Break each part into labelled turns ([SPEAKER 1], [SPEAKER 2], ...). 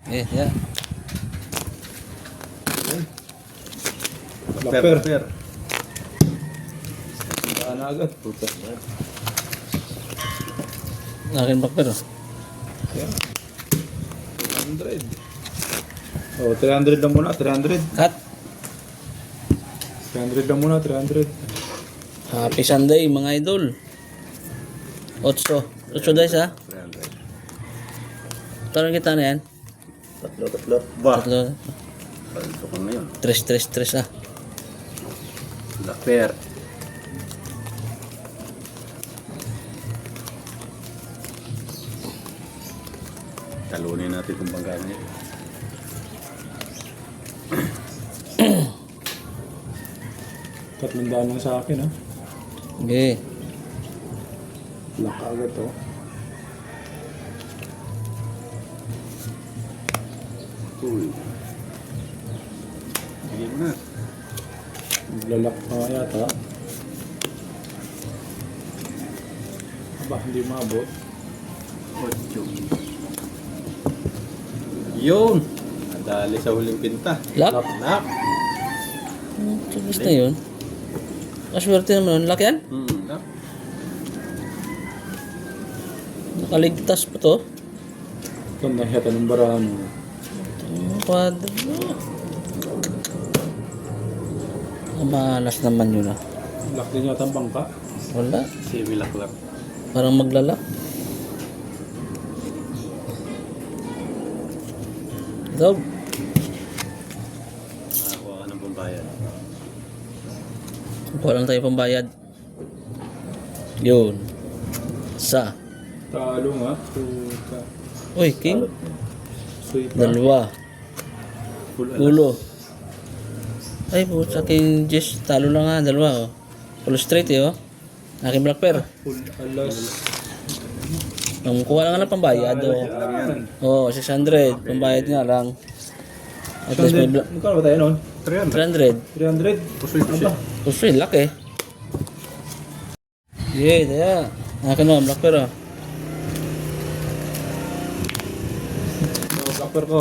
[SPEAKER 1] Eh, ya.
[SPEAKER 2] Lapper. Saan agad? Puta.
[SPEAKER 1] Akin bakper.
[SPEAKER 2] Yeah. 300. Oh, 300 lang muna, 300.
[SPEAKER 1] Cut.
[SPEAKER 2] 300 lang muna, 300.
[SPEAKER 1] Happy Sunday mga idol. 8. 8 guys ha.
[SPEAKER 3] 300.
[SPEAKER 1] Tarang kita na yan.
[SPEAKER 3] Tatlo. Bah.
[SPEAKER 1] 3.
[SPEAKER 3] Palito ko ngayon.
[SPEAKER 1] 3 ha.
[SPEAKER 3] Lapper. Talunin natin kung banggaan niya.
[SPEAKER 2] Tatlong daan lang sa akin, ha?
[SPEAKER 1] Okay.
[SPEAKER 2] Lock agad to.
[SPEAKER 3] Uy. Bigyan mo na.
[SPEAKER 2] Maglalak pa nga yata. Aba, hindi maabot.
[SPEAKER 3] 8. Yun! Nadali sa huling pinta.
[SPEAKER 1] Lock.
[SPEAKER 3] Lock.
[SPEAKER 1] Gusto na yun. Kaswerte naman nun. Lock yan.
[SPEAKER 3] Lock.
[SPEAKER 1] Nakaligtas pa to.
[SPEAKER 2] Ito, nahiyata ng barahan mo.
[SPEAKER 1] Kwadro. Malas naman yun ah.
[SPEAKER 2] Lock din yata ang bangka.
[SPEAKER 1] Wala.
[SPEAKER 3] Semi-lock.
[SPEAKER 1] Parang maglalak. Ito.
[SPEAKER 3] Nakakuha ka ng pambayad.
[SPEAKER 1] Kuha lang tayo pambayad. Yun. Sa.
[SPEAKER 2] Talo nga. Puta.
[SPEAKER 1] Uy, king.
[SPEAKER 2] Sweet.
[SPEAKER 1] 2.
[SPEAKER 3] Full
[SPEAKER 1] Ulo. Ay po, sa king Jess. Talo lang nga. 2 oh. Full straight eh oh. Aking black pair.
[SPEAKER 2] Full alas.
[SPEAKER 1] Ang kuha lang nga ng pambayad oh. Oo, 600. Pambayad nga lang. At least may black.
[SPEAKER 2] Magkano ba tayo nun?
[SPEAKER 3] 300.
[SPEAKER 1] 300.
[SPEAKER 2] 300?
[SPEAKER 3] Pusoy.
[SPEAKER 1] Pusoy, laki. Yeah, kaya. Akin mo, black pair oh.
[SPEAKER 2] Kapper ko.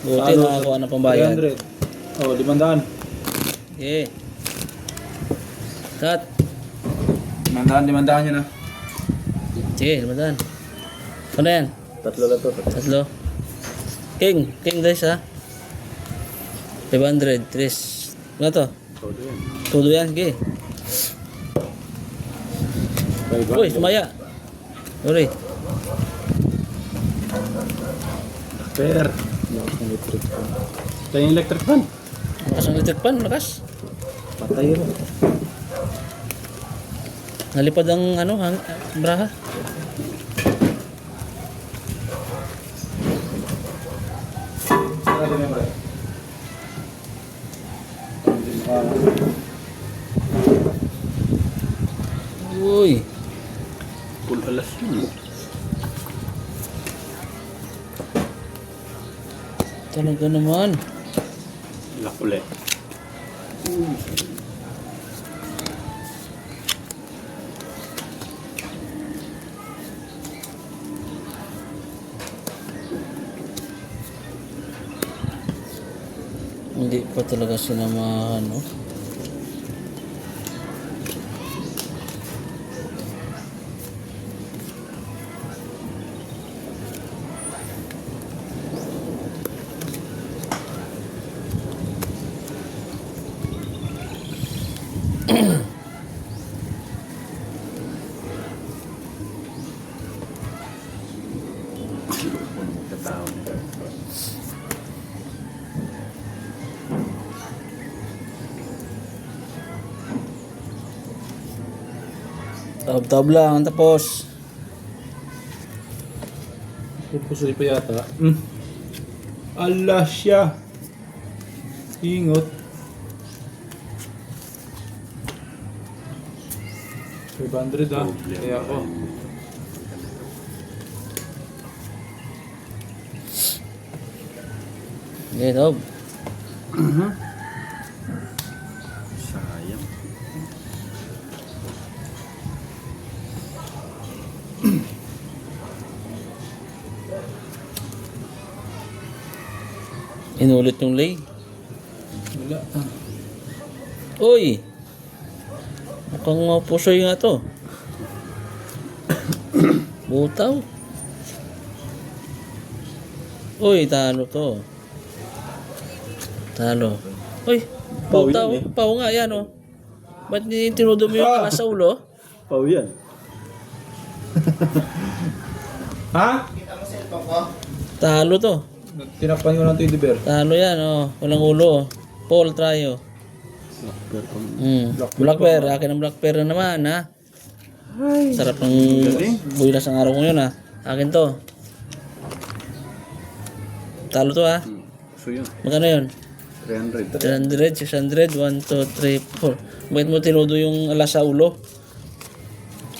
[SPEAKER 1] Buti nakakuha ng pambayad.
[SPEAKER 2] 300. Oh, 500.
[SPEAKER 1] Okay. Cut.
[SPEAKER 2] 500 yun, ha?
[SPEAKER 1] Sige, lumadan. Ano yan?
[SPEAKER 3] Tatlo lang to.
[SPEAKER 1] 3. King guys ha. 500, 3. Ano to?
[SPEAKER 3] Todo yan.
[SPEAKER 1] Todo yan, sige. Uy, sumaya. Sorry.
[SPEAKER 3] Lapper.
[SPEAKER 2] Electric fan.
[SPEAKER 3] Ito yung electric fan.
[SPEAKER 1] Lakas ng electric pan, lakas.
[SPEAKER 3] Patay rin.
[SPEAKER 1] Nalipad ang ano, braha.
[SPEAKER 2] Sarado na ba?
[SPEAKER 1] Uy.
[SPEAKER 3] Full alas yun.
[SPEAKER 1] Talaga naman.
[SPEAKER 3] Lock ulit.
[SPEAKER 1] Hindi pa talaga sinamahan, no?
[SPEAKER 3] Magkatao.
[SPEAKER 1] Tab-tab lang, tapos.
[SPEAKER 2] Pupusoy pa yata. Ala siya. Ingot. 500 ha. Kaya ako.
[SPEAKER 1] Okay, Dob.
[SPEAKER 3] Sayang.
[SPEAKER 1] Inulit yung lay.
[SPEAKER 2] Wala.
[SPEAKER 1] Uy! Mukhang pusoy nga to. Butaw. Uy, talo to. Talo. Uy,
[SPEAKER 3] Pau
[SPEAKER 1] butaw.
[SPEAKER 3] yan eh.
[SPEAKER 1] Pau nga, yan oh. Ba't tinudom yung alas sa ulo?
[SPEAKER 3] Pau yan.
[SPEAKER 2] Ha?
[SPEAKER 1] Talo to.
[SPEAKER 2] Tinakpan ko ng teddy bear.
[SPEAKER 1] Talo yan oh. Walang ulo oh. Paul, try oh. Black bear. Akin ang black bear na naman ha. Sarap ng buwilas ng araw ko yun ha. Akin to. Talo to ha.
[SPEAKER 3] So yun.
[SPEAKER 1] Magkano yun?
[SPEAKER 3] 300.
[SPEAKER 1] 300, 600, 1, 2, 3, 4. Bakit mo tinudo yung alas sa ulo?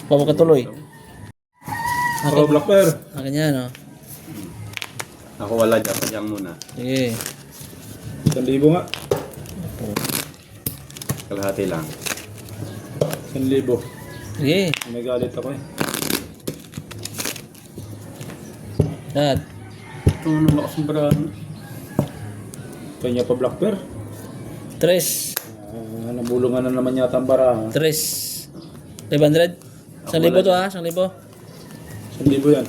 [SPEAKER 1] Paano ka tuloy?
[SPEAKER 2] Ako black bear.
[SPEAKER 1] Akin yan oh.
[SPEAKER 3] Ako wala dyan muna.
[SPEAKER 1] Sige.
[SPEAKER 2] 1,000 nga.
[SPEAKER 3] Kalahati lang.
[SPEAKER 2] 1,000.
[SPEAKER 1] Sige.
[SPEAKER 2] May galit ako eh.
[SPEAKER 1] Lahat.
[SPEAKER 3] Ito ano lakas ng baraan.
[SPEAKER 2] Kanya pa black bear.
[SPEAKER 1] 3.
[SPEAKER 2] Nabulungan na naman yata ang bara.
[SPEAKER 1] 3. 500? 1,000 to ha? 1,000.
[SPEAKER 2] 1,000 yan.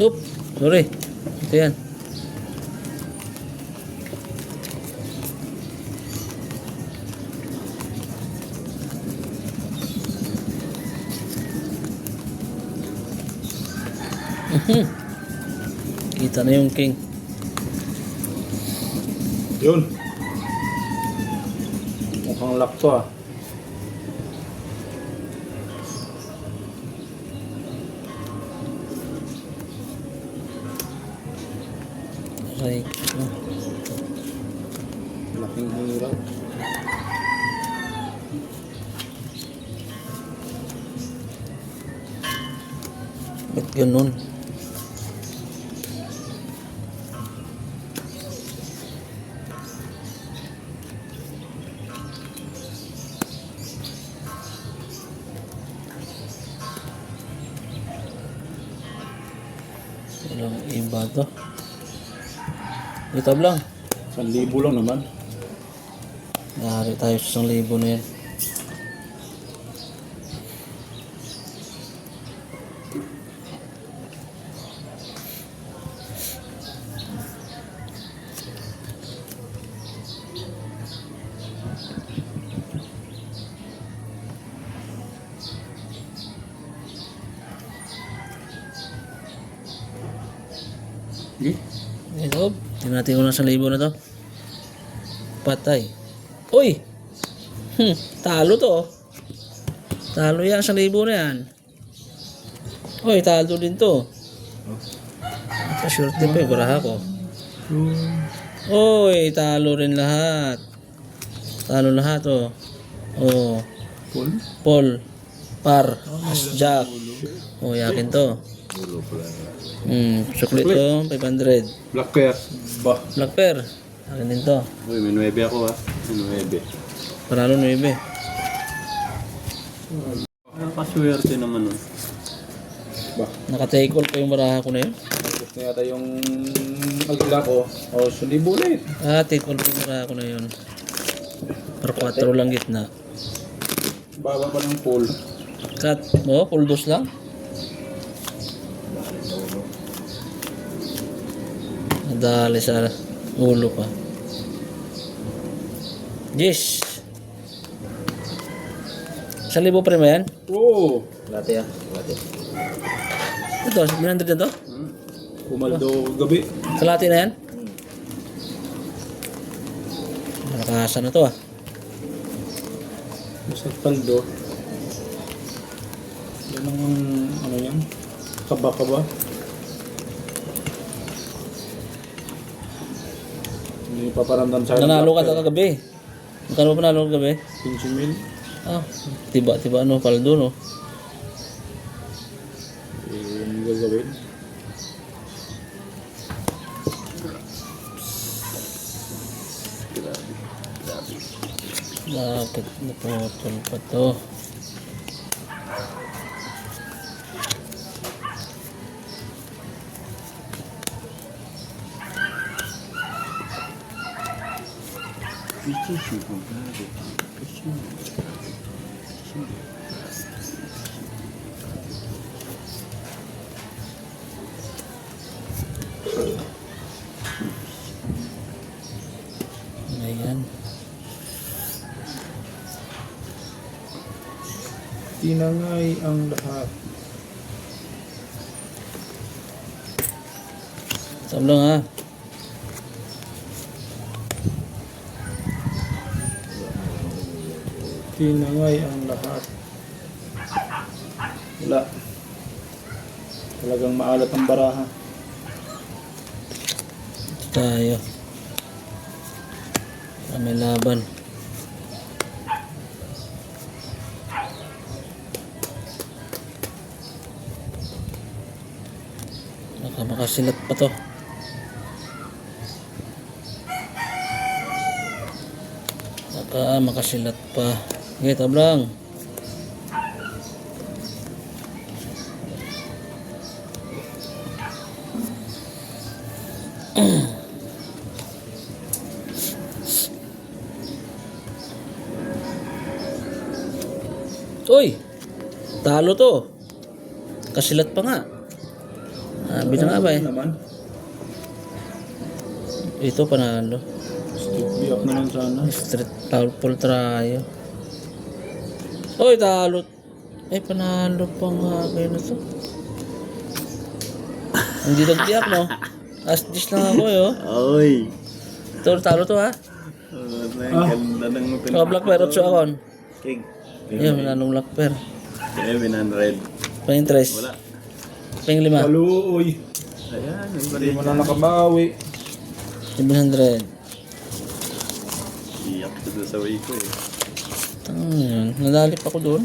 [SPEAKER 1] Oop. Sorry. Ito yan. Kita na yung king.
[SPEAKER 2] Yun. Mukhang lock to ah.
[SPEAKER 1] Okay.
[SPEAKER 2] Laking hirap.
[SPEAKER 1] Ba't ganun? Walang iba to. Ito lang.
[SPEAKER 2] 1,000 lang naman.
[SPEAKER 1] Nahari tayo sa 1,000 na yan.
[SPEAKER 3] Okay.
[SPEAKER 1] Ito, tingnan natin kung nasa 1,000 na to. Patay. Uy! Talo to oh. Talo yan sa 1,000 na yan. Uy, talo din to. Sa short tip eh, baraha ko. Uy, talo rin lahat. Talo lahat oh. Oh. Paul. Par. As Jack. Oh, yakin to. Suklit to, 500.
[SPEAKER 3] Black pair.
[SPEAKER 2] Bah.
[SPEAKER 1] Black pair. Akin din to.
[SPEAKER 3] Uy, may 9 ako ha. May 9.
[SPEAKER 1] Panalo 9.
[SPEAKER 3] Nakaswerte naman nun.
[SPEAKER 2] Bah.
[SPEAKER 1] Naka-take all pa yung baraha ko na yun.
[SPEAKER 2] Gusto na yata yung agla ko. O, 1,000 ulit.
[SPEAKER 1] Take all pa yung baraha ko na yun. Par 4 lang gitna.
[SPEAKER 2] Baba pa ng pool.
[SPEAKER 1] Cut mo, full dose lang. Nadali sa ulo pa. Yes. 1,000 pa rin ba yan?
[SPEAKER 2] Oo.
[SPEAKER 3] Lati ah. Lati.
[SPEAKER 1] Ito, 900 na to?
[SPEAKER 2] Pumaldo gabi.
[SPEAKER 1] Kalati na yan? Nakakasa na to ah.
[SPEAKER 2] Sa paldo. Yan ang ano yan? Kaba-kaba. Hindi paparamdam sa
[SPEAKER 1] Nanalo ka kagabi. Magkano pa nanalo kagabi?
[SPEAKER 2] 15,000.
[SPEAKER 1] Ah, tiba-tiba ano, paldo no?
[SPEAKER 2] Yung gagawin.
[SPEAKER 1] Bakit naputol pa to? Ayan.
[SPEAKER 2] Tinangay ang lahat.
[SPEAKER 1] Sablong ha.
[SPEAKER 2] Tinangay ang lahat. Wala. Talagang maalat ang baraha.
[SPEAKER 1] Tayo. May laban. Baka makasilat pa to. Baka makasilat pa. Okay, tablang. Uy! Talo to. Kasilat pa nga. Sabi na nga ba eh.
[SPEAKER 2] Naman.
[SPEAKER 1] Ito panalo.
[SPEAKER 2] Steve Biak na lang sana.
[SPEAKER 1] Street powerful tayo. Uy, talo. Ay, panalo pa nga kayo na to. Hindi nagtiyak, no? As dis lang ako, eh, oh.
[SPEAKER 3] Oy!
[SPEAKER 1] Ito, talo to, ha?
[SPEAKER 3] Ganda ng
[SPEAKER 1] Oh, Black Bear, 8 akon.
[SPEAKER 3] King.
[SPEAKER 1] Yan, mananong Black Bear.
[SPEAKER 3] 700.
[SPEAKER 1] Pang-interest.
[SPEAKER 3] Wala.
[SPEAKER 1] Pang-5.
[SPEAKER 2] Paluoy.
[SPEAKER 3] Ayan, may
[SPEAKER 2] Hindi
[SPEAKER 3] balik.
[SPEAKER 2] mo na nakabawi.
[SPEAKER 1] 700.
[SPEAKER 3] Iyak ko sa way ko eh.
[SPEAKER 1] Yun. Nadalip ako doon.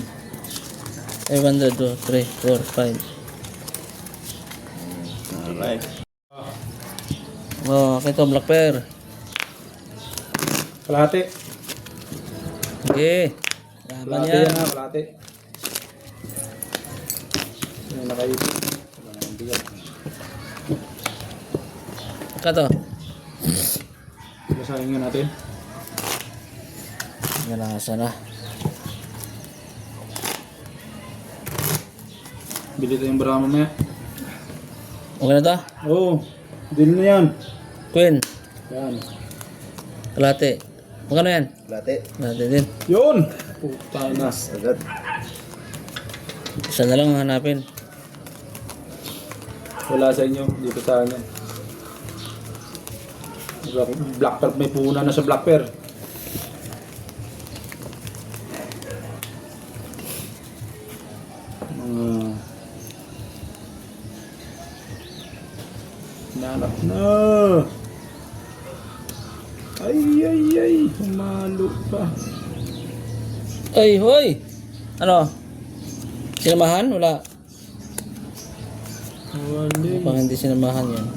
[SPEAKER 1] 500, 2, 3, 4, 5.
[SPEAKER 3] Alright.
[SPEAKER 1] Oh, okay to, Black Bear.
[SPEAKER 2] Kalahati.
[SPEAKER 1] Okay. Laban
[SPEAKER 2] Kalahati
[SPEAKER 1] yan.
[SPEAKER 2] yan ha, kalahati. Yan nakaisip. Ang bigat.
[SPEAKER 1] Ka to.
[SPEAKER 2] Basahin nga natin.
[SPEAKER 1] Nalasa na.
[SPEAKER 2] Bili tayong baraha mamaya.
[SPEAKER 1] Okay na to?
[SPEAKER 2] Oo. Deal na yan.
[SPEAKER 1] Queen.
[SPEAKER 2] Yan.
[SPEAKER 1] Kalate. Magkano yan?
[SPEAKER 3] Late.
[SPEAKER 1] Kalate din.
[SPEAKER 2] Yun! Puta na.
[SPEAKER 3] Agad.
[SPEAKER 1] Isa na lang ang hanapin.
[SPEAKER 2] Wala sa inyo. Dito sa akin. Black Pearl. May puna na sa Black Pearl. Nanap na. Ay. Humalo pa.
[SPEAKER 1] Ay, hoy! Ano? Sinamahan? Wala.
[SPEAKER 2] Wali.
[SPEAKER 1] Pang hindi sinamahan yan.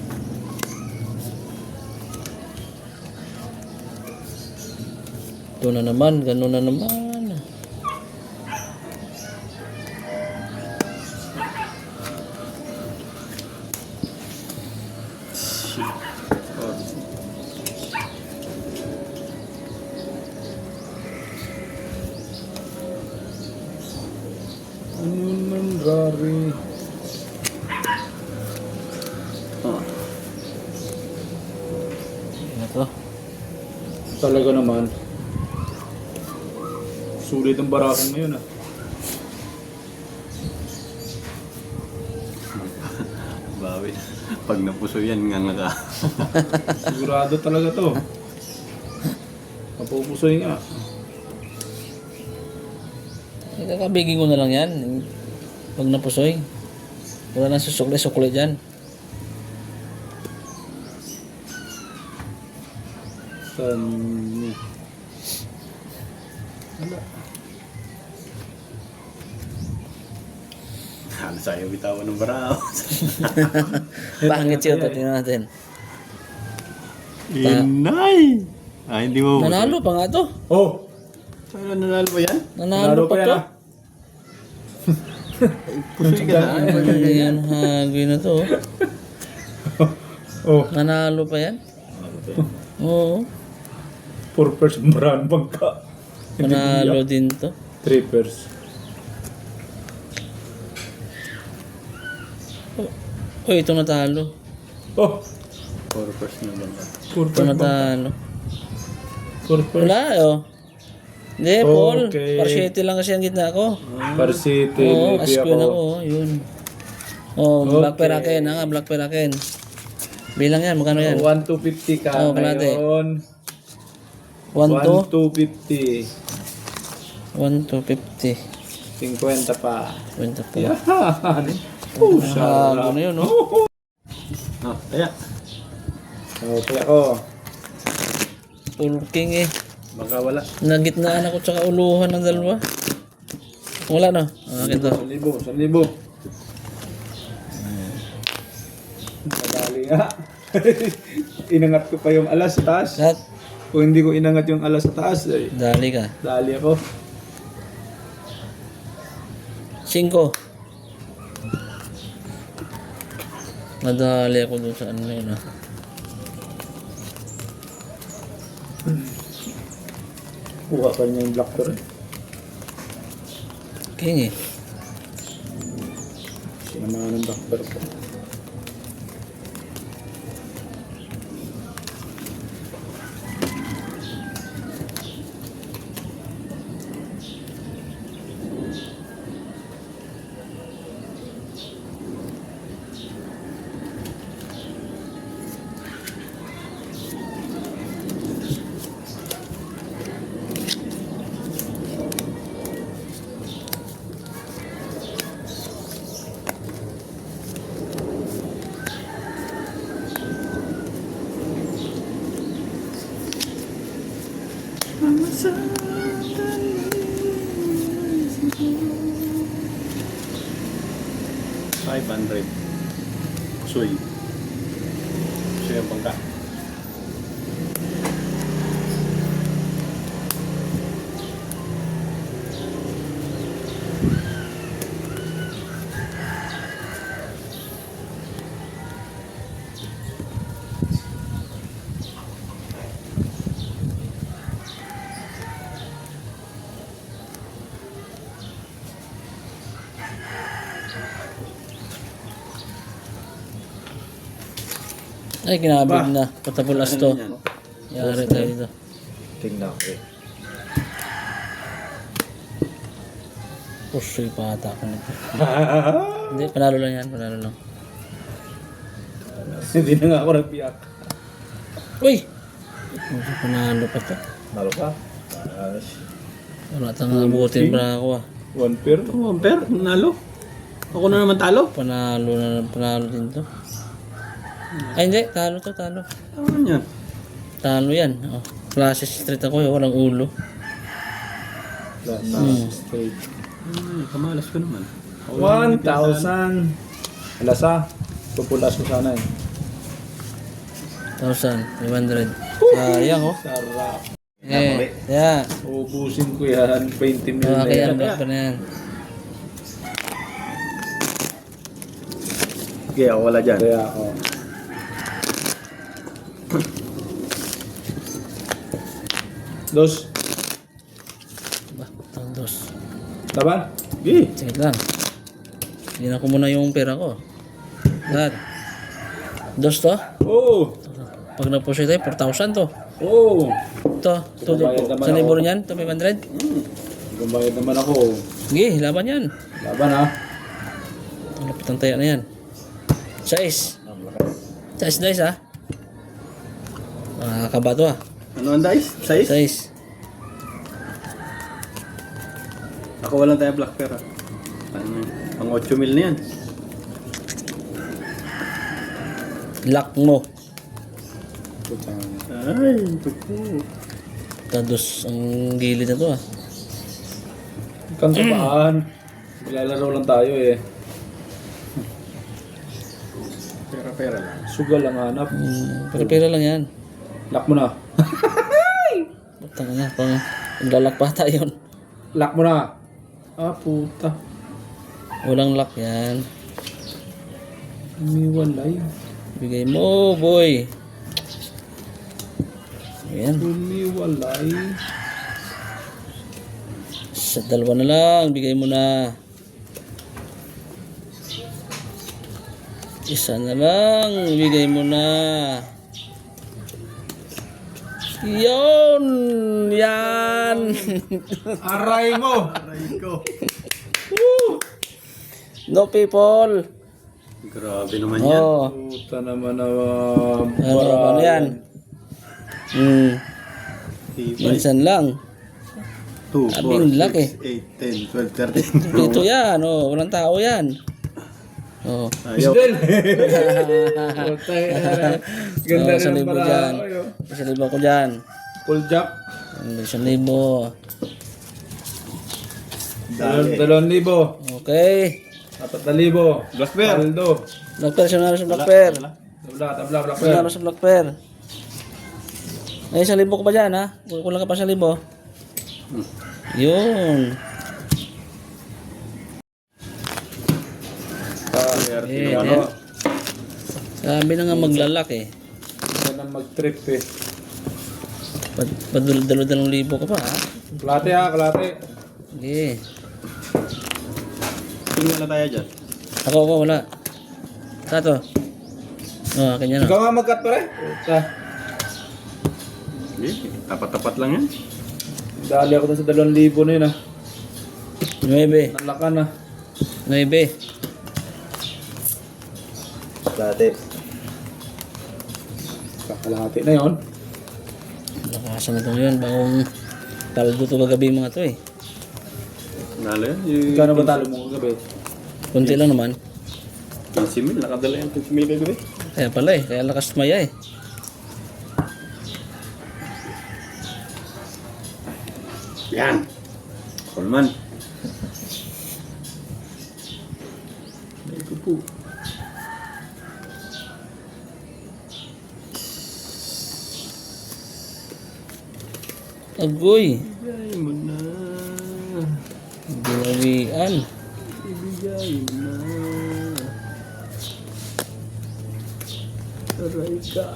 [SPEAKER 1] Ito na naman. Ganun na naman.
[SPEAKER 2] Ano nang rari?
[SPEAKER 3] Oh.
[SPEAKER 1] Ano to?
[SPEAKER 2] Talaga naman. Sulit ang barakan ngayon ah.
[SPEAKER 3] Bawi. Pag napuso yan, nga nga.
[SPEAKER 2] Sigurado talaga to. Mapupusoy nga.
[SPEAKER 1] Kakabigin ko na lang yan. Pag napusoy. Wala nang susukli-sukli dyan.
[SPEAKER 2] Tani. Wala.
[SPEAKER 3] Halos ayaw bitawan ng baraw.
[SPEAKER 1] Pangit siya ito. Tingnan natin.
[SPEAKER 3] Inay! Ah, hindi mo.
[SPEAKER 1] Nanalo pa nga to.
[SPEAKER 2] Oh!
[SPEAKER 3] Saan nanalo ba yan?
[SPEAKER 1] Nanalo pa
[SPEAKER 2] yan
[SPEAKER 1] to.
[SPEAKER 2] ah.
[SPEAKER 3] Pusoy ka na.
[SPEAKER 1] Ayan, hagay na to.
[SPEAKER 2] Oh.
[SPEAKER 1] Nanalo pa yan. Oo.
[SPEAKER 2] 4 pairs brand bangka.
[SPEAKER 1] Panalo din to.
[SPEAKER 2] 3 pairs.
[SPEAKER 1] Uy, ito natalo.
[SPEAKER 2] Oh,
[SPEAKER 3] 4 na lang.
[SPEAKER 2] 4
[SPEAKER 1] Ito
[SPEAKER 2] pairs bangka.
[SPEAKER 1] natalo.
[SPEAKER 2] 4 pairs.
[SPEAKER 1] Wala, oh. Hindi, Paul.
[SPEAKER 2] Okay.
[SPEAKER 1] Parsiete lang kasi ang gitna ko.
[SPEAKER 2] Varsity,
[SPEAKER 1] Oo,
[SPEAKER 2] Levy
[SPEAKER 1] Aspen
[SPEAKER 2] ako.
[SPEAKER 1] ako. Oh, yun. Oh, Black
[SPEAKER 2] Okay.
[SPEAKER 1] Peraken. Nga, Black Peraken. Bilang yan, magkano yan?
[SPEAKER 2] 1,250 ka
[SPEAKER 1] Oh, kalate.
[SPEAKER 2] ngayon.
[SPEAKER 1] 1 to?
[SPEAKER 2] 1,250.
[SPEAKER 1] 1 to 50.
[SPEAKER 2] 50 pa.
[SPEAKER 1] 20 pa.
[SPEAKER 2] Yan. Oh,
[SPEAKER 1] Hago
[SPEAKER 2] sarap.
[SPEAKER 1] na yun, oh.
[SPEAKER 3] Ah, kaya.
[SPEAKER 2] Okay ako.
[SPEAKER 1] Full king eh.
[SPEAKER 3] Baka wala.
[SPEAKER 1] Nagitnaan ako tsaka uluhan ng dalawa. Wala no? Akin to.
[SPEAKER 2] 1,000. 1,000. Madali nga. Inangat ko pa yung alas sa taas.
[SPEAKER 1] Lahat.
[SPEAKER 2] Kung hindi ko inangat yung alas sa taas, ay,
[SPEAKER 1] Dali ka.
[SPEAKER 2] dali ako.
[SPEAKER 1] 5. Nadali ako dun sa ano yun ah.
[SPEAKER 2] Kuha pa niya yung black door.
[SPEAKER 1] King eh.
[SPEAKER 2] Sinamahan ng black door ko.
[SPEAKER 3] $500. Soy. Soy ang bangka.
[SPEAKER 1] Ay, kinabig na. Patapulas to. Yari tayo dito.
[SPEAKER 2] Tingnan ko eh.
[SPEAKER 1] Pusoy pa ata ako nito. Hindi, panalo lang yan. Panalo lang.
[SPEAKER 2] Hindi na nga ako nagpiyak.
[SPEAKER 1] Uy! Panalo pa to.
[SPEAKER 2] Malo ka?
[SPEAKER 1] Wala tang abutin pa ako ah.
[SPEAKER 2] 1 pair?
[SPEAKER 3] Oh, Ampere, nanalo. Ako na naman talo.
[SPEAKER 1] Panalo din to. Ay hindi, talo to, talo.
[SPEAKER 3] Ano yan?
[SPEAKER 1] Talo yan. Oh. Klase street ako, walang ulo.
[SPEAKER 2] Straight.
[SPEAKER 3] Ay, kamalas ko naman.
[SPEAKER 2] 1,000. Alas pupulas ko sana eh.
[SPEAKER 1] 1,500. Sayang oh.
[SPEAKER 2] Sarap.
[SPEAKER 1] Yeah.
[SPEAKER 2] Ubusin ko yan. 20 mil na
[SPEAKER 1] Kaya
[SPEAKER 2] yan.
[SPEAKER 1] black pa na yan.
[SPEAKER 3] Kaya ako wala dyan.
[SPEAKER 2] Kaya ako. Dos.
[SPEAKER 1] Batang dos.
[SPEAKER 2] Laban?
[SPEAKER 1] Sige lang. Hindi ko muna yung pera ko. Lahat. Dos to?
[SPEAKER 2] Oo.
[SPEAKER 1] Pag nag-push tayo, 4,000 to.
[SPEAKER 2] Oo.
[SPEAKER 1] Ito,
[SPEAKER 2] Bayad naman
[SPEAKER 1] sa
[SPEAKER 2] ako.
[SPEAKER 1] libro niyan, ito 500.
[SPEAKER 2] Gumbayad naman ako.
[SPEAKER 1] Sige, laban yan.
[SPEAKER 2] Laban ha.
[SPEAKER 1] Ang lapit ng taya na yan. Size. Size dice ha. Makakaba to ah.
[SPEAKER 3] Ano ang dice? Size?
[SPEAKER 1] Size.
[SPEAKER 3] Ako walang tayo black pera. Ano yun? Pang 8 mil na yan.
[SPEAKER 1] Lock mo.
[SPEAKER 3] Ay, tupo.
[SPEAKER 1] Tados ang gilid na to ah.
[SPEAKER 2] Kang kabaan. Maglalaro lang tayo eh.
[SPEAKER 3] Pera-pera lang.
[SPEAKER 2] Sugal lang hanap.
[SPEAKER 1] Pera lang yan.
[SPEAKER 2] Lock mo na.
[SPEAKER 1] Tanga na, pang lalak pa tayo yun.
[SPEAKER 2] Lock mo na. Ah, puta.
[SPEAKER 1] Walang lock yan.
[SPEAKER 2] Umiwalay.
[SPEAKER 1] Bigay mo, boy. Ayan.
[SPEAKER 2] Humiwalay.
[SPEAKER 1] Sa dalawa na lang, bigay mo na. Isa na lang, bigay mo na. Yun! Yan!
[SPEAKER 2] Aray mo!
[SPEAKER 3] Aray ko.
[SPEAKER 1] No people!
[SPEAKER 3] Grabe naman yan.
[SPEAKER 1] Oh,
[SPEAKER 2] Puta naman na
[SPEAKER 1] ano yan?
[SPEAKER 3] Tibay.
[SPEAKER 1] Minsan lang.
[SPEAKER 3] 2,
[SPEAKER 1] Abing
[SPEAKER 3] 4,
[SPEAKER 1] laki.
[SPEAKER 3] 6, 8, 10, 12, 13.
[SPEAKER 1] Dito yan, oh, walang tao yan. Oh.
[SPEAKER 3] Ayaw.
[SPEAKER 2] Isdel! Puta ganda
[SPEAKER 1] Oh, 1,000
[SPEAKER 2] rin pala.
[SPEAKER 1] dyan.
[SPEAKER 2] Ayo.
[SPEAKER 1] 1,000 ko dyan.
[SPEAKER 2] Full jack.
[SPEAKER 1] 1,000.
[SPEAKER 3] Dali.
[SPEAKER 2] 2,000.
[SPEAKER 1] Okay.
[SPEAKER 2] 4,000.
[SPEAKER 3] Black bear.
[SPEAKER 2] Paldo.
[SPEAKER 1] Black Pearl, siya sa Black Pearl.
[SPEAKER 2] Tabla, black
[SPEAKER 1] Siya
[SPEAKER 2] bear.
[SPEAKER 1] sa Black Pearl. Ay, 1,000 ko pa dyan, ha? Kulang ka pa 1,000. Yun. Eh,
[SPEAKER 2] Ano?
[SPEAKER 1] sabi na nga maglalak eh.
[SPEAKER 2] Isa na mag-trip eh.
[SPEAKER 1] Padalo-dalong libo ka pa, ha?
[SPEAKER 2] Kalate ha, kalate.
[SPEAKER 1] Sige.
[SPEAKER 3] Tingnan na tayo dyan.
[SPEAKER 1] Ako, wala. Tato. Oh, akin yan,
[SPEAKER 2] Ikaw
[SPEAKER 1] oh.
[SPEAKER 2] nga mag-cut pare. Puta.
[SPEAKER 3] Hindi, tapat-tapat lang yan.
[SPEAKER 2] Dali ako dun sa 2,000 na yun ah.
[SPEAKER 1] 9.
[SPEAKER 2] Nalakan na.
[SPEAKER 1] 9.
[SPEAKER 3] Dati.
[SPEAKER 2] Kakalahati na yun.
[SPEAKER 1] Lakasan na ito ngayon. Bagong taldo to kagabi mga to eh.
[SPEAKER 3] Nalo yan. Yung
[SPEAKER 2] Kano ba talo mo kagabi?
[SPEAKER 1] Kunti lang naman.
[SPEAKER 3] 15 mil. Nakadala yan 15 mil kagabi.
[SPEAKER 1] Kaya pala eh. Kaya lakas tumaya eh.
[SPEAKER 3] Yan. Kulman. Ito po.
[SPEAKER 1] Agoy.
[SPEAKER 3] Ibigay mo na.
[SPEAKER 1] Binawian.
[SPEAKER 3] Ibigay mo na. Aray ka.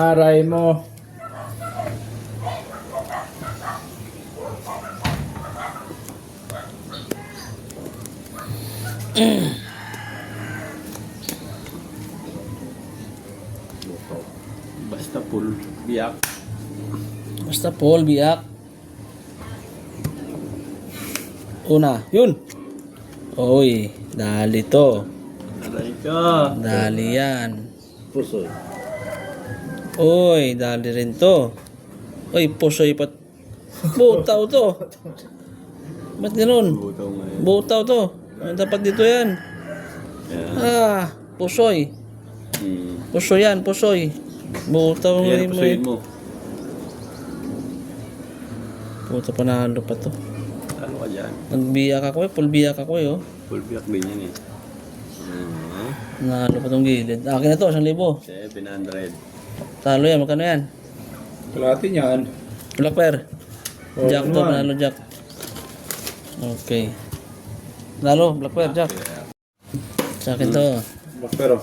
[SPEAKER 2] Aray mo.
[SPEAKER 3] Basta full biyak.
[SPEAKER 1] Basta Paul, biyak. Una. Yun. Oy. Dali to.
[SPEAKER 3] Aray ka.
[SPEAKER 1] Dali yan.
[SPEAKER 3] Puso.
[SPEAKER 1] Oy. Dali rin to. Oy. Pusoy pat. Butaw to. Ba't ganun?
[SPEAKER 3] Butaw nga yan.
[SPEAKER 1] Butaw to. Dapat dito yan.
[SPEAKER 3] Yan.
[SPEAKER 1] Ah. Pusoy. Pusoy yan. Pusoy. Butaw
[SPEAKER 3] Ayan,
[SPEAKER 1] ngayon mo
[SPEAKER 3] pusuin
[SPEAKER 1] eh.
[SPEAKER 3] mo.
[SPEAKER 1] Puta panalo pa to.
[SPEAKER 3] Ano ka dyan?
[SPEAKER 1] Nagbiyak ako eh. Full biyak ako eh. Oh.
[SPEAKER 3] Full biyak din yan eh.
[SPEAKER 1] Nalo pa tong gilid. Akin na to. 1,000.
[SPEAKER 3] 700.
[SPEAKER 1] Talo yan. Magkano yan?
[SPEAKER 2] Kalahati niyan.
[SPEAKER 1] Black Pearl.
[SPEAKER 2] Oh,
[SPEAKER 1] Jack to.
[SPEAKER 2] naman.
[SPEAKER 1] Panalo Jack. Okay. Nalo. Black Pearl. Jack. Sa akin to.
[SPEAKER 2] Black pero.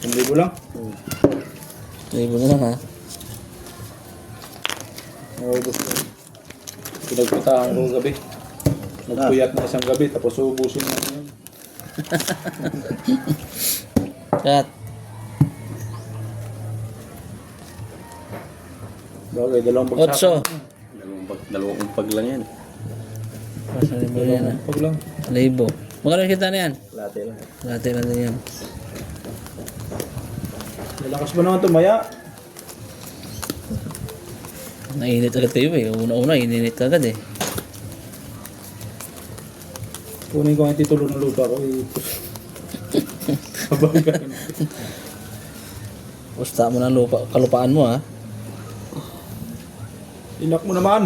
[SPEAKER 2] 1,000 lang.
[SPEAKER 1] Libo na lang ha.
[SPEAKER 2] Naubos ko. Pinagputahan ko gabi. Nagpuyat na isang gabi tapos ubusin na yun.
[SPEAKER 1] Kat.
[SPEAKER 2] Bagay, 2 bagsak.
[SPEAKER 1] 8.
[SPEAKER 3] Dalawang pag lang yan.
[SPEAKER 1] Basta libo na yan ha.
[SPEAKER 2] Pag lang.
[SPEAKER 1] Libo. Magkano kita na yan?
[SPEAKER 3] Latte lang.
[SPEAKER 1] Dati na din yan.
[SPEAKER 2] Lalakas ba naman tumaya?
[SPEAKER 1] Nainit agad kayo eh. Una-una, ininit agad eh.
[SPEAKER 2] Kunin ko ang titulo ng lupa ko. Kabagan.
[SPEAKER 1] Pusta mo ng lupa, kalupaan mo ha.
[SPEAKER 2] Ilak mo naman.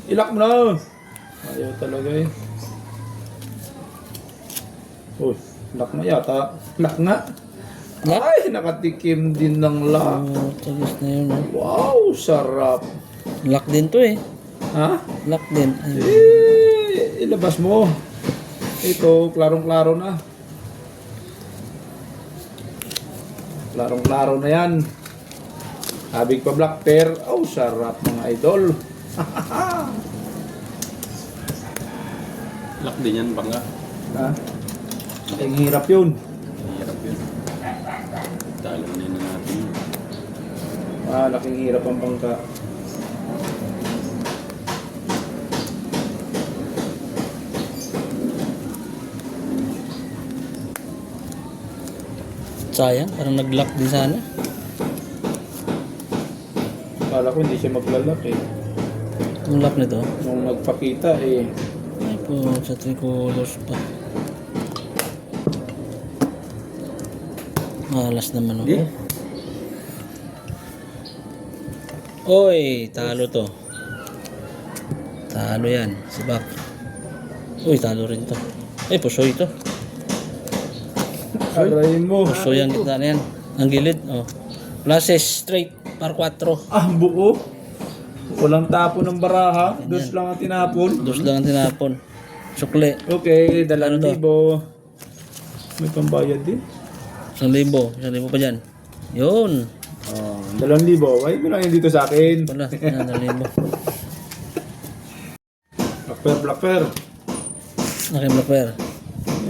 [SPEAKER 2] Ilak mo na. Ayaw talaga eh. Uy, ilak na yata. Ilak na.
[SPEAKER 1] Lock?
[SPEAKER 2] Ay, nakatikim din ng lock.
[SPEAKER 1] Oh, tagis na yun. Oh.
[SPEAKER 2] Wow, sarap.
[SPEAKER 1] Lock din to eh.
[SPEAKER 2] Ha?
[SPEAKER 1] Lock din. Ay,
[SPEAKER 2] Ilabas mo. Ito, klarong-klaro na. Klarong-klaro na yan. Habig pa black pear. Oh, sarap mga idol.
[SPEAKER 3] Lock din yan, bangga.
[SPEAKER 2] Ha? Ang hirap yun.
[SPEAKER 3] Hirap yun. Talo na yun natin.
[SPEAKER 2] Laking hirap ang bangka.
[SPEAKER 1] sayang, parang nag-lock din sana.
[SPEAKER 2] Akala ko hindi siya maglalak eh.
[SPEAKER 1] Yung lock nito.
[SPEAKER 2] Nung nagpakita eh.
[SPEAKER 1] Ay po, sa tricolors pa. Malas naman ako.
[SPEAKER 3] Hindi.
[SPEAKER 1] Oy, talo to. Talo yan, si Bak. Uy, talo rin to. Eh, pusoy to.
[SPEAKER 2] Agrahin mo.
[SPEAKER 1] Pusoy ang gitna na yan. Ang gilid, oh. Pluses, straight, par 4.
[SPEAKER 2] Ah, buo. Walang tapon ng baraha. Dos lang ang tinapon.
[SPEAKER 1] Dos lang ang tinapon. Sukle,
[SPEAKER 2] Okay, 2,000.
[SPEAKER 1] Ano to?
[SPEAKER 2] May pambayad din.
[SPEAKER 1] 1,000. 1,000 pa dyan. Yun.
[SPEAKER 2] Oh, 2,000. Ay, mo lang yun dito sa akin.
[SPEAKER 1] Wala, 1,000.
[SPEAKER 2] Black pear.
[SPEAKER 1] Aking blackper.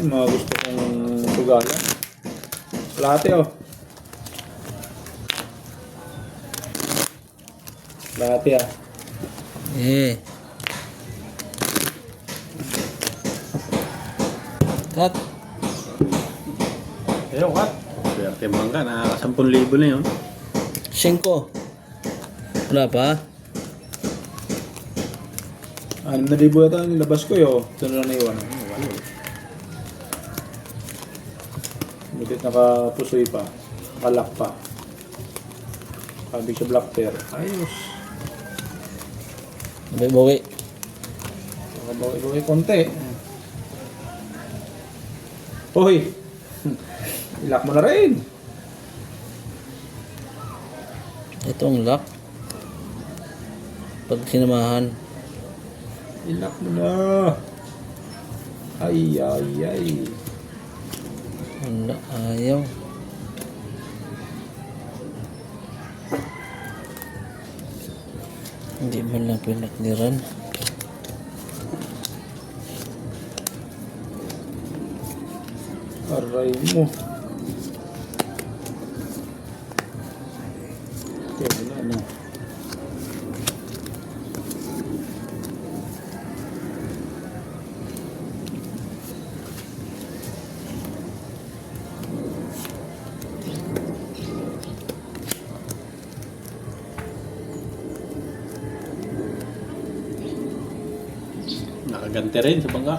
[SPEAKER 2] Yung mga gusto kong sugalan. Latte oh. Latte ah.
[SPEAKER 1] Eh. Cut.
[SPEAKER 2] Ayaw kat.
[SPEAKER 3] Swerte bangga, nakaka 10,000 na yun.
[SPEAKER 1] 5. Wala pa.
[SPEAKER 2] 6,000 yata nilabas ko yun. Ito na lang naiwan. Butit nakapusoy pa. Kalak pa. Sabi siya black pear. Ayos.
[SPEAKER 1] Bawi-bawi.
[SPEAKER 2] Nakabawi-bawi konti. Hoy! Ilak mo na rin.
[SPEAKER 1] Ito ang lock. Pag sinamahan.
[SPEAKER 2] Ilak mo na. Ay, ay, ay.
[SPEAKER 1] Wala, ayaw. Hindi man lang pinakdiran.
[SPEAKER 2] Aray mo. Okay, wala na.
[SPEAKER 3] Nakaganti rin sa bangga.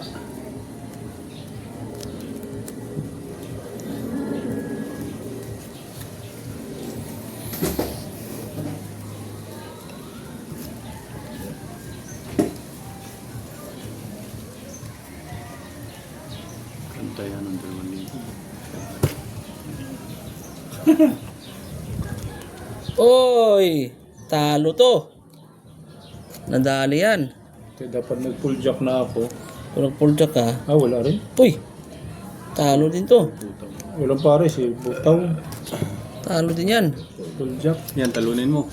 [SPEAKER 3] Kanta yan ng 2,000.
[SPEAKER 1] Oy! Talo to. Nadali yan.
[SPEAKER 2] Okay, dapat nag-full jack na ako.
[SPEAKER 1] Walang full jack ka.
[SPEAKER 2] Ah, wala rin.
[SPEAKER 1] Uy! Talo din to.
[SPEAKER 2] Walang pares eh. Butaw.
[SPEAKER 1] Talo din yan.
[SPEAKER 2] Full jack.
[SPEAKER 3] Yan, talunin mo.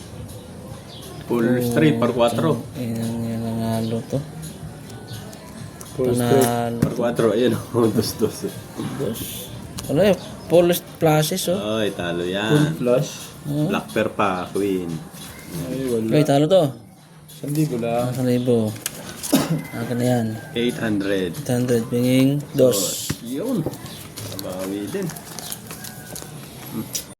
[SPEAKER 3] Full straight, par 4.
[SPEAKER 1] Yan ang halo to.
[SPEAKER 2] Full straight.
[SPEAKER 1] Panalo.
[SPEAKER 3] Par 4, ayun. Dos.
[SPEAKER 1] Dos. Wala eh. Full pluses oh.
[SPEAKER 3] Ay, talo
[SPEAKER 2] Full
[SPEAKER 3] yan.
[SPEAKER 2] flush.
[SPEAKER 3] Black pair pa, queen.
[SPEAKER 2] Ay, wala.
[SPEAKER 1] Uy, talo to.
[SPEAKER 2] 1,000 lang.
[SPEAKER 1] 1,000. Akin na yan.
[SPEAKER 3] 800.
[SPEAKER 1] 800. Pinging. Dos.
[SPEAKER 3] Yun. Mabawi din.